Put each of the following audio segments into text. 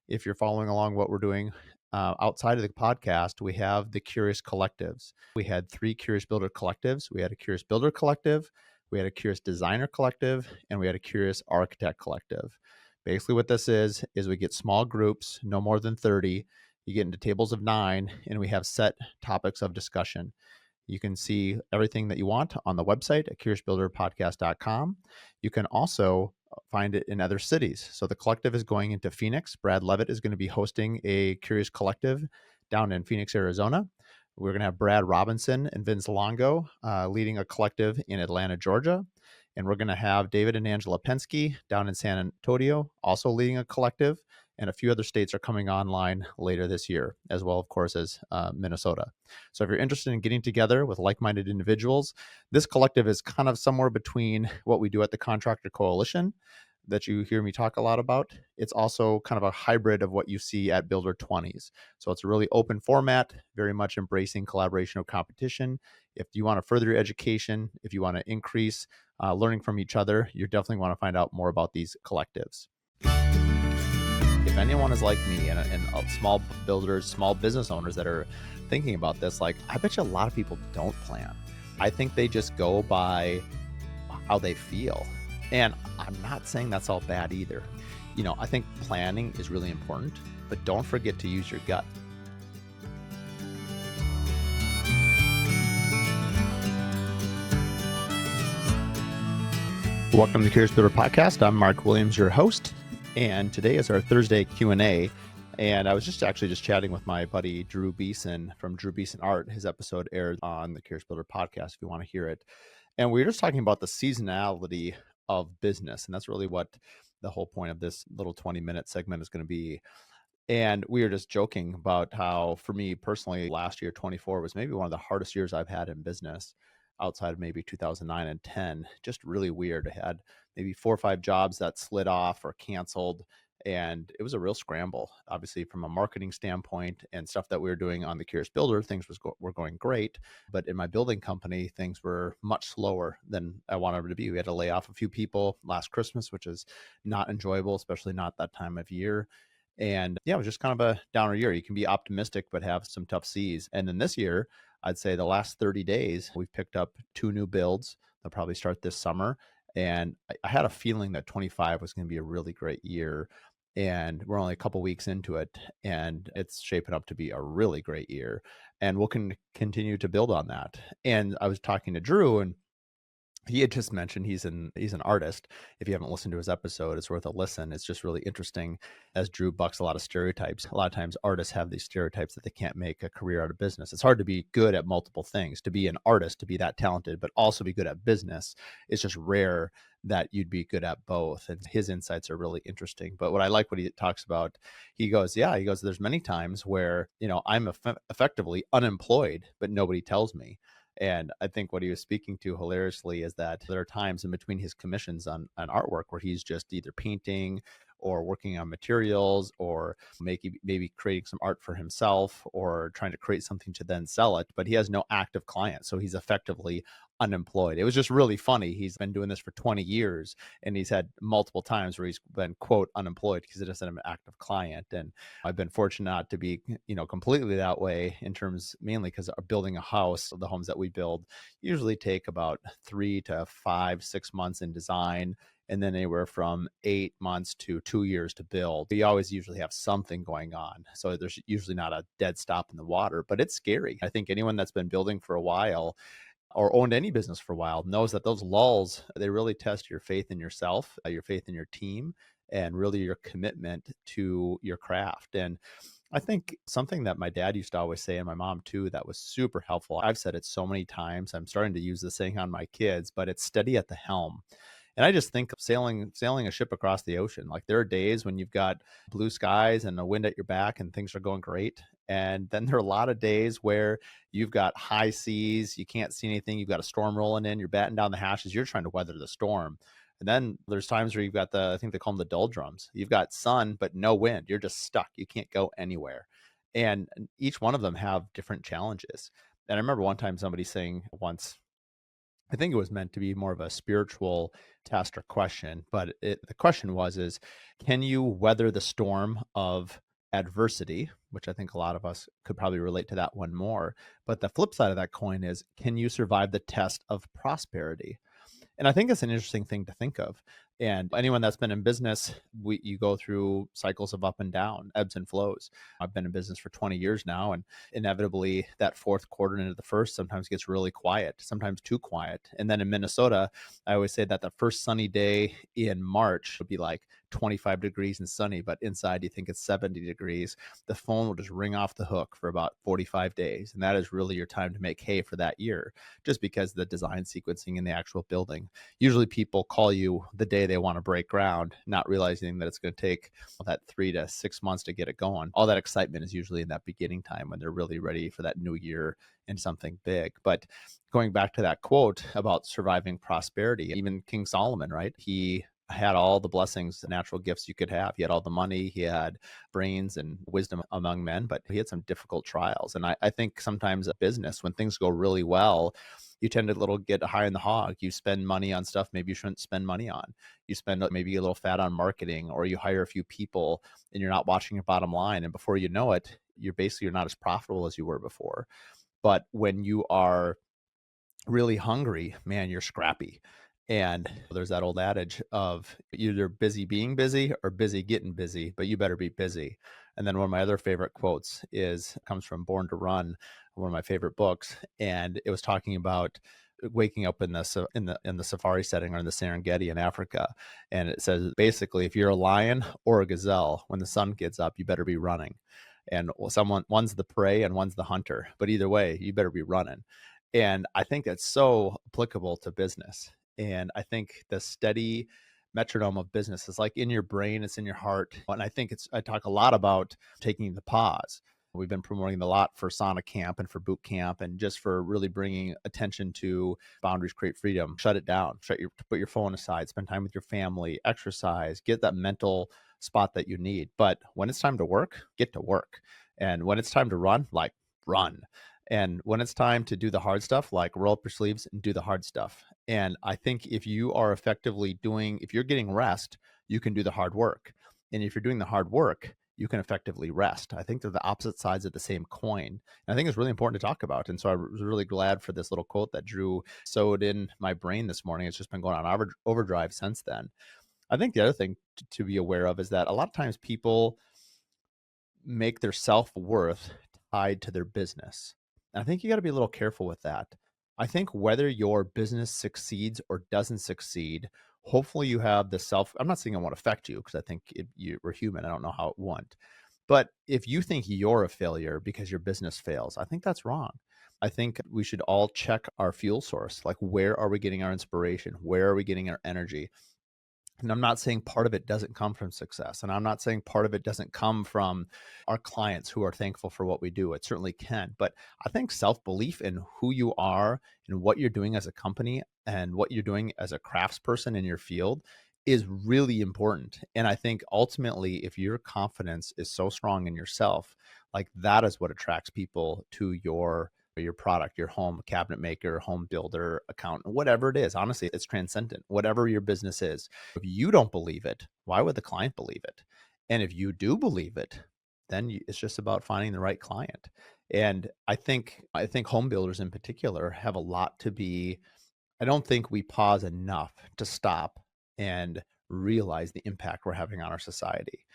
if you're following along what we're doing outside of the podcast, we have the Curious Collectives. We had three Curious Builder Collectives. We had a Curious Builder Collective, we had a Curious Designer Collective, and we had a Curious Architect Collective. Basically, what this is we get small groups, no more than 30. You get into tables of 9, and we have set topics of discussion. You can see everything that you want on the website at curiousbuilderpodcast.com. You can also find it in other cities. So the collective is going into Phoenix. Brad Levitt is going to be hosting a Curious Collective down in Phoenix, Arizona. We're going to have Brad Robinson and Vince Longo leading a collective in Atlanta, Georgia. And we're going to have David and Angela Pensky down in San Antonio, also leading a collective. And a few other states are coming online later this year, as well, of course, as Minnesota. So if you're interested in getting together with like-minded individuals, this collective is kind of somewhere between what we do at the Contractor Coalition that you hear me talk a lot about. It's also kind of a hybrid of what you see at Builder 20s. So it's a really open format, very much embracing collaboration or competition. If you want to further your education, if you want to increase learning from each other, you definitely want to find out more about these collectives. If anyone is like me and small builders, small business owners that are thinking about this, like, I bet you a lot of people don't plan. I think they just go by how they feel. And I'm not saying that's all bad either. I think planning is really important, but don't forget to use your gut. Welcome to the Curious Builder Podcast. I'm Mark Williams, your host, and today is our Thursday Q&A. And I was just chatting with my buddy Drew Beeson from Drew Beeson Art. His episode aired on the Curious Builder Podcast if you want to hear it. And we were just talking about the seasonality of business, and that's really what the whole point of this little 20-minute segment is going to be. And we were just joking about how, for me personally, last year, 24, was maybe one of the hardest years I've had in business outside of maybe 2009 and 10. Just really weird. I had maybe 4 or 5 jobs that slid off or canceled. And it was a real scramble. Obviously, from a marketing standpoint and stuff that we were doing on the Curious Builder, things were going great. But in my building company, things were much slower than I wanted them to be. We had to lay off a few people last Christmas, which is not enjoyable, especially not that time of year. And yeah, it was just kind of a downer year. You can be optimistic, but have some tough seas. And then this year, I'd say the last 30 days, we've picked up 2 new builds. They'll probably start this summer. And I had a feeling that 25 was going to be a really great year. And we're only a couple weeks into it, and it's shaping up to be a really great year. And we'll continue to build on that. And I was talking to Drew, and he had just mentioned he's an artist. If you haven't listened to his episode, it's worth a listen. It's just really interesting as Drew bucks a lot of stereotypes. A lot of times artists have these stereotypes that they can't make a career out of business. It's hard to be good at multiple things, to be an artist, to be that talented, but also be good at business. It's just rare that you'd be good at both. And his insights are really interesting. But what I like what he talks about, he goes, there's many times where, I'm effectively unemployed, but nobody tells me. And I think what he was speaking to hilariously is that there are times in between his commissions on artwork where he's just either painting or working on materials or maybe creating some art for himself or trying to create something to then sell it, but he has no active clients. So he's effectively unemployed. It was just really funny. He's been doing this for 20 years and he's had multiple times where he's been, quote, unemployed because he doesn't have an active client. And I've been fortunate not to be, completely that way in terms mainly because building a house, the homes that we build usually take about 3 to 5, 6 months in design, and then anywhere from 8 months to 2 years to build. We always usually have something going on. So there's usually not a dead stop in the water, but it's scary. I think anyone that's been building for a while or owned any business for a while knows that those lulls, they really test your faith in yourself, your faith in your team, and really your commitment to your craft. And I think something that my dad used to always say, and my mom too, that was super helpful. I've said it so many times. I'm starting to use this thing on my kids, but it's steady at the helm. And I just think of sailing a ship across the ocean. Like there are days when you've got blue skies and a wind at your back and things are going great. And then there are a lot of days where you've got high seas, you can't see anything, you've got a storm rolling in, you're batting down the hatches, you're trying to weather the storm. And then there's times where you've got I think they call them the doldrums. You've got sun, but no wind. You're just stuck. You can't go anywhere. And each one of them have different challenges. And I remember one time somebody saying once, I think it was meant to be more of a spiritual test or question, but the question is, can you weather the storm of adversity, which I think a lot of us could probably relate to that one more. But the flip side of that coin is, can you survive the test of prosperity? And I think it's an interesting thing to think of. And anyone that's been in business, you go through cycles of up and down, ebbs and flows. I've been in business for 20 years now, and inevitably that fourth quarter into the first sometimes gets really quiet, sometimes too quiet. And then in Minnesota, I always say that the first sunny day in March would be like 25 degrees and sunny, but inside you think it's 70 degrees. The phone will just ring off the hook for about 45 days. And that is really your time to make hay for that year, just because the design sequencing in the actual building. Usually people call you the day they want to break ground, not realizing that it's going to take that 3 to 6 months to get it going. All that excitement is usually in that beginning time when they're really ready for that new year and something big. But going back to that quote about surviving prosperity, even King Solomon, right? He had all the blessings, the natural gifts you could have. He had all the money, he had brains and wisdom among men, but he had some difficult trials. And I think sometimes a business, when things go really well, you tend to get high in the hog. You spend money on stuff maybe you shouldn't spend money on. You spend maybe a little fat on marketing, or you hire a few people and you're not watching your bottom line. And before you know it, you're not as profitable as you were before. But when you are really hungry, man, you're scrappy. And there's that old adage of either busy being busy or busy getting busy, but you better be busy. And then one of my other favorite quotes comes from Born to Run, one of my favorite books, and it was talking about waking up in the safari setting or in the Serengeti in Africa. And it says basically, if you're a lion or a gazelle, when the sun gets up, you better be running. And one's the prey and one's the hunter, but either way, you better be running. And I think that's so applicable to business. And I think the steady metronome of business is like in your brain, it's in your heart. And I talk a lot about taking the pause. We've been promoting a lot for Sauna Camp and for boot camp, and just for really bringing attention to boundaries, create freedom, shut it down, put your phone aside, spend time with your family, exercise, get that mental spot that you need. But when it's time to work, get to work. And when it's time to run, like run. And when it's time to do the hard stuff, like roll up your sleeves and do the hard stuff. And I think if you're getting rest, you can do the hard work. And if you're doing the hard work, you can effectively rest. I think they're the opposite sides of the same coin. And I think it's really important to talk about. And so I was really glad for this little quote that Drew sewed in my brain this morning. It's just been going on overdrive since then. I think the other thing to be aware of is that a lot of times people make their self-worth tied to their business. And I think you got to be a little careful with that. I think whether your business succeeds or doesn't succeed, hopefully you have I'm not saying it won't affect you, because I think we're human. I don't know how it won't. But if you think you're a failure because your business fails, I think that's wrong. I think we should all check our fuel source. Like, where are we getting our inspiration? Where are we getting our energy? And I'm not saying part of it doesn't come from success. And I'm not saying part of it doesn't come from our clients who are thankful for what we do. It certainly can. But I think self belief in who you are and what you're doing as a company and what you're doing as a craftsperson in your field is really important. And I think ultimately, if your confidence is so strong in yourself, like, that is what attracts people to your product, your home cabinet maker, home builder, accountant, whatever it is. Honestly, it's transcendent, whatever your business is. If you don't believe it, why would the client believe it? And if you do believe it, then it's just about finding the right client. And I think home builders in particular have a lot to be. I don't think we pause enough to stop and realize the impact we're having on our society.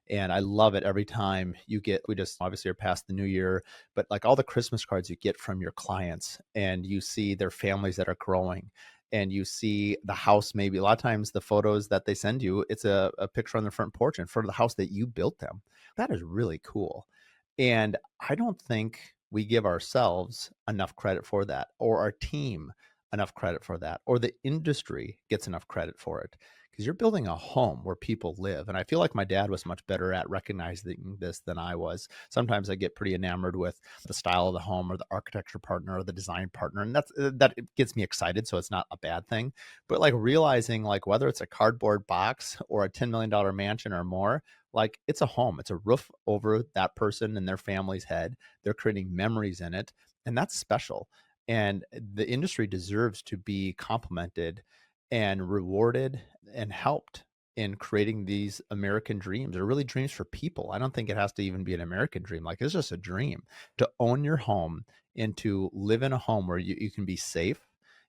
And I love it every time we just obviously are past the new year, but like all the Christmas cards you get from your clients, and you see their families that are growing, and you see the house. Maybe a lot of times the photos that they send you, it's a picture on the front porch in front of the house that you built them. That is really cool. And I don't think we give ourselves enough credit for that, or our team enough credit for that, or the industry gets enough credit for it, because you're building a home where people live. And I feel like my dad was much better at recognizing this than I was. Sometimes I get pretty enamored with the style of the home, or the architecture partner, or the design partner, and that gets me excited, so it's not a bad thing. But like realizing, like, whether it's a cardboard box or a $10 million mansion or more, like, it's a home, it's a roof over that person and their family's head. They're creating memories in it, and that's special. And the industry deserves to be complimented and rewarded and helped in creating these American dreams. They're really dreams for people. I don't think it has to even be an American dream. Like it's just a dream to own your home and to live in a home where you can be safe.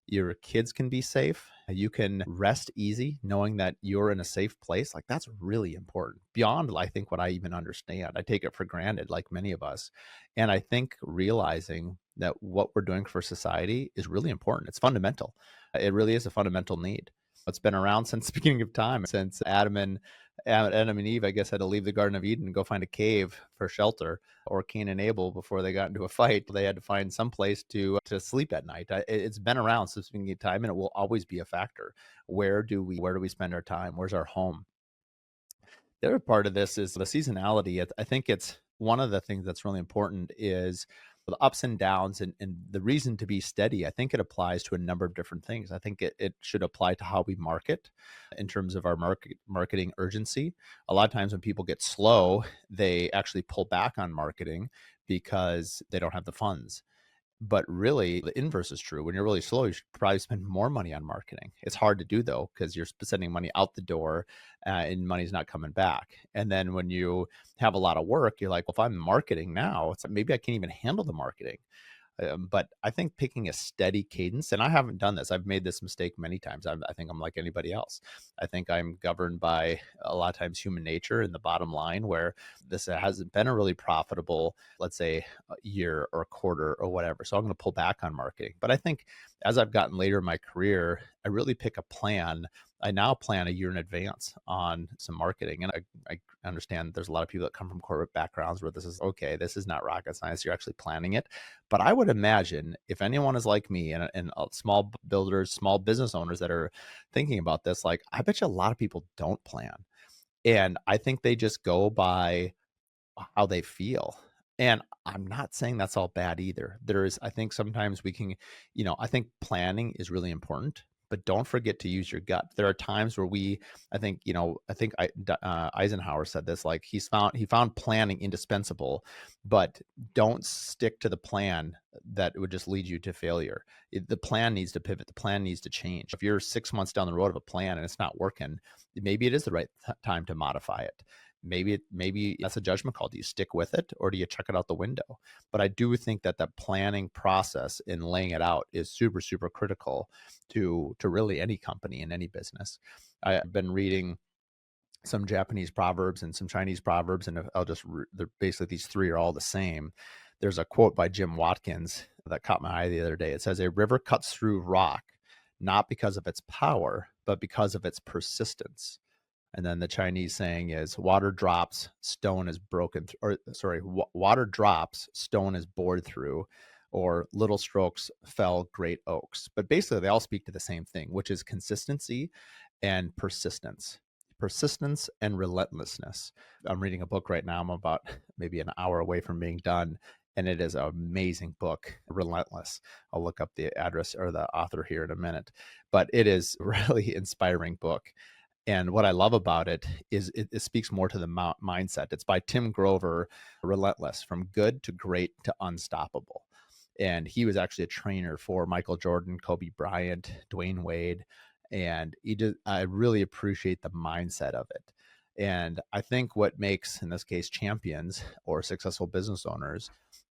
Your kids can be safe. You can rest easy knowing that you're in a safe place. Like that's really important beyond, I think, what I even understand. I take it for granted, like many of us. And I think realizing that what we're doing for society is really important. It's fundamental. It really is a fundamental need. It's been around since the beginning of time, since Adam and Eve, I guess, had to leave the Garden of Eden and go find a cave for shelter, or Cain and Abel before they got into a fight. They had to find some place to sleep at night. It's been around since the beginning of time, and it will always be a factor. Where do we spend our time? Where's our home? The other part of this is the seasonality. I think it's one of the things that's really important is the ups and downs and the reason to be steady. I think it applies to a number of different things. I think it should apply to how we market in terms of our marketing urgency. A lot of times when people get slow, they actually pull back on marketing because they don't have the funds. But really, the inverse is true. When you're really slow, you should probably spend more money on marketing. It's hard to do though, because you're sending money out the door and money's not coming back. And then when you have a lot of work, you're like, well, if I'm marketing now, it's like maybe I can't even handle the marketing. But I think picking a steady cadence, and I haven't done this. I've made this mistake many times. I think I'm like anybody else. I think I'm governed by a lot of times human nature and the bottom line, where this hasn't been a really profitable, let's say, a year or a quarter or whatever. So I'm going to pull back on marketing. But I think as I've gotten later in my career, I really pick a plan. I now plan a year in advance on some marketing. And I understand there's a lot of people that come from corporate backgrounds where this is okay, this is not rocket science. You're actually planning it. But I would imagine if anyone is like me and small builders, small business owners that are thinking about this, like I bet you a lot of people don't plan. And I think they just go by how they feel. And I'm not saying that's all bad either. I think sometimes we can, I think planning is really important, but don't forget to use your gut. There are times where Eisenhower said this, like he found planning indispensable, but don't stick to the plan that would just lead you to failure. The plan needs to pivot. The plan needs to change. If you're 6 months down the road of a plan and it's not working, maybe it is the right time to modify it. Maybe that's a judgment call. Do you stick with it or do you chuck it out the window? But I do think that the planning process in laying it out is super, super critical to really any company and any business. I've been reading some Japanese proverbs and some Chinese proverbs, and they're basically, these three are all the same. There's a quote by Jim Watkins that caught my eye the other day. It says, "A river cuts through rock, not because of its power, but because of its persistence." And then the Chinese saying is, water drops, stone is broken, water drops, stone is bored through, or little strokes fell great oaks. But basically, they all speak to the same thing, which is consistency and persistence and relentlessness. I'm reading a book right now. I'm about maybe an hour away from being done. And it is an amazing book, Relentless. I'll look up the address or the author here in a minute. But it is a really inspiring book. And what I love about it is it speaks more to the mindset. It's by Tim Grover, Relentless, from good to great to unstoppable. And he was actually a trainer for Michael Jordan, Kobe Bryant, Dwayne Wade. And I really appreciate the mindset of it. And I think what makes, in this case, champions or successful business owners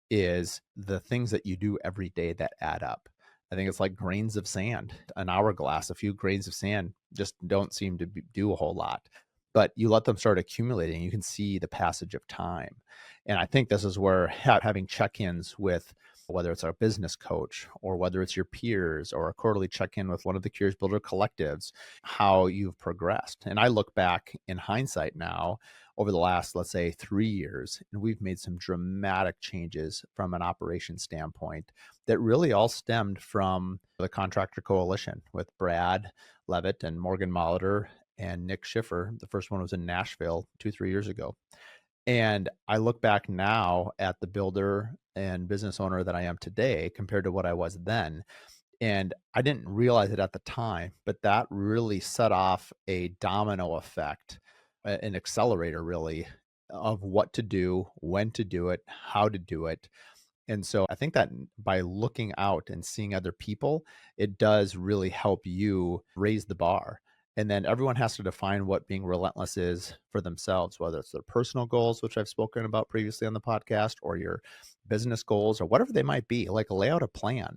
is the things that you do every day that add up. I think it's like grains of sand, an hourglass. A few grains of sand just don't seem to do a whole lot, but you let them start accumulating, you can see the passage of time. And I think this is where having check-ins with, whether it's our business coach or whether it's your peers or a quarterly check-in with one of the Cures Builder collectives, how you've progressed. And I look back in hindsight now over the last, let's say, 3 years, and we've made some dramatic changes from an operation standpoint that really all stemmed from the Contractor Coalition with Brad Levitt and Morgan Molitor and Nick Schiffer. The first one was in Nashville 2-3 years ago. And I look back now at the builder and business owner that I am today compared to what I was then. And I didn't realize it at the time, but that really set off a domino effect, an accelerator really, of what to do, when to do it, how to do it. And so I think that by looking out and seeing other people, it does really help you raise the bar. And then everyone has to define what being relentless is for themselves, whether it's their personal goals, which I've spoken about previously on the podcast, or your business goals, or whatever they might be. Like, lay out a plan.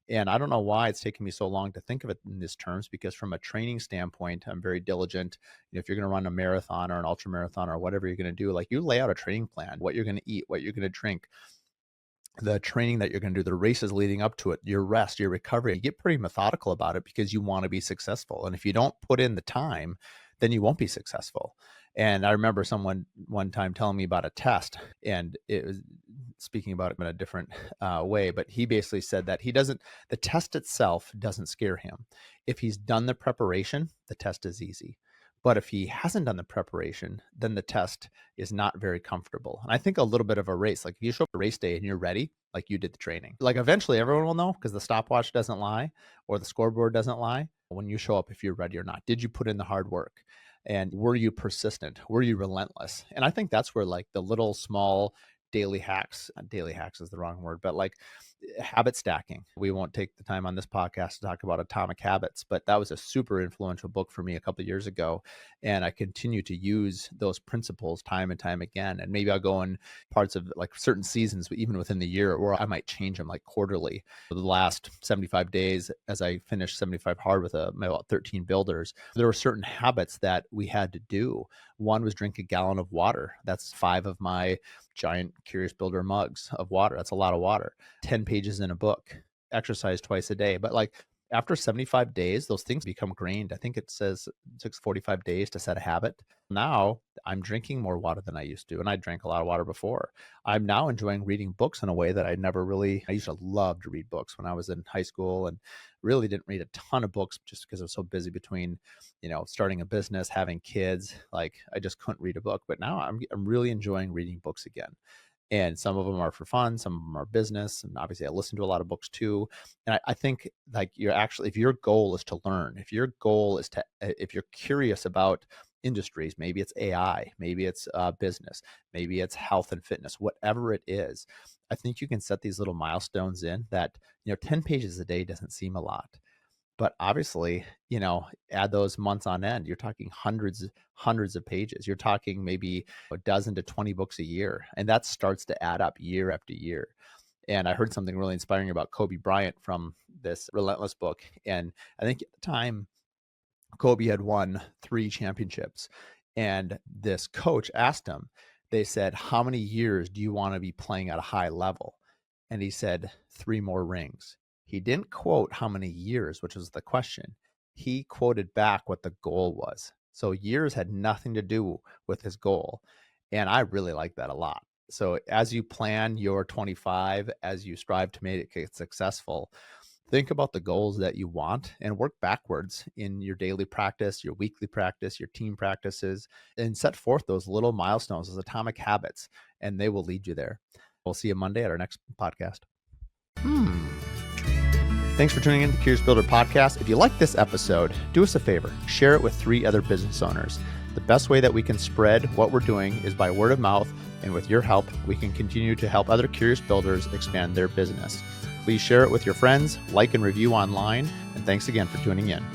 And I don't know why it's taken me so long to think of it in these terms, because from a training standpoint, I'm very diligent. If you're going to run a marathon or an ultra marathon or whatever you're going to do, like, you lay out a training plan, what you're going to eat, what you're going to drink, the training that you're going to do, the races leading up to it, your rest, your recovery. You get pretty methodical about it because you want to be successful. And if you don't put in the time, then you won't be successful. And I remember someone one time telling me about a test, and it was speaking about it in a different way, but he basically said that the test itself doesn't scare him. If he's done the preparation, the test is easy. But if he hasn't done the preparation, then the test is not very comfortable. And I think a little bit of a race, like if you show up to race day and you're ready, like, you did the training, like, eventually everyone will know, because the stopwatch doesn't lie or the scoreboard doesn't lie when you show up, if you're ready or not. Did you put in the hard work? And were you persistent? Were you relentless? And I think that's where, like, the little small daily hacks is the wrong word, but like habit stacking. We won't take the time on this podcast to talk about Atomic Habits, but that was a super influential book for me a couple of years ago. And I continue to use those principles time and time again. And maybe I'll go in parts of, like, certain seasons, even within the year, or I might change them, like, quarterly. For the last 75 days, as I finished 75 hard with about 13 builders, there were certain habits that we had to do. One was drink a gallon of water. That's 5 of my giant Curious Builder mugs of water. That's a lot of water. 10 pages in a book. Exercise twice a day. But, like, after 75 days, those things become grained. I think it says it takes 45 days to set a habit. Now I'm drinking more water than I used to, and I drank a lot of water before. I'm now enjoying reading books in a way that I used to love to read books when I was in high school, and really didn't read a ton of books just because I was so busy between, starting a business, having kids. Like, I just couldn't read a book. But now I'm really enjoying reading books again. And some of them are for fun, some of them are business. And obviously I listen to a lot of books too. And I think, like, if your goal is to learn, if your goal is if you're curious about industries, maybe it's AI, maybe it's business, maybe it's health and fitness, whatever it is, I think you can set these little milestones in that, 10 pages a day doesn't seem a lot. But obviously, add those months on end, you're talking hundreds of pages. You're talking maybe a dozen to 20 books a year. And that starts to add up year after year. And I heard something really inspiring about Kobe Bryant from this Relentless book. And I think at the time, Kobe had won 3 championships. And this coach asked him, they said, "How many years do you want to be playing at a high level?" And he said, 3 more rings. He didn't quote how many years, which was the question. He quoted back what the goal was. So years had nothing to do with his goal. And I really like that a lot. So as you plan your 25, as you strive to make it successful, think about the goals that you want and work backwards in your daily practice, your weekly practice, your team practices, and set forth those little milestones, those atomic habits, and they will lead you there. We'll see you Monday at our next podcast. Thanks for tuning in to the Curious Builder podcast. If you like this episode, do us a favor, share it with 3 other business owners. The best way that we can spread what we're doing is by word of mouth, and with your help, we can continue to help other curious builders expand their business. Please share it with your friends, like and review online, and thanks again for tuning in.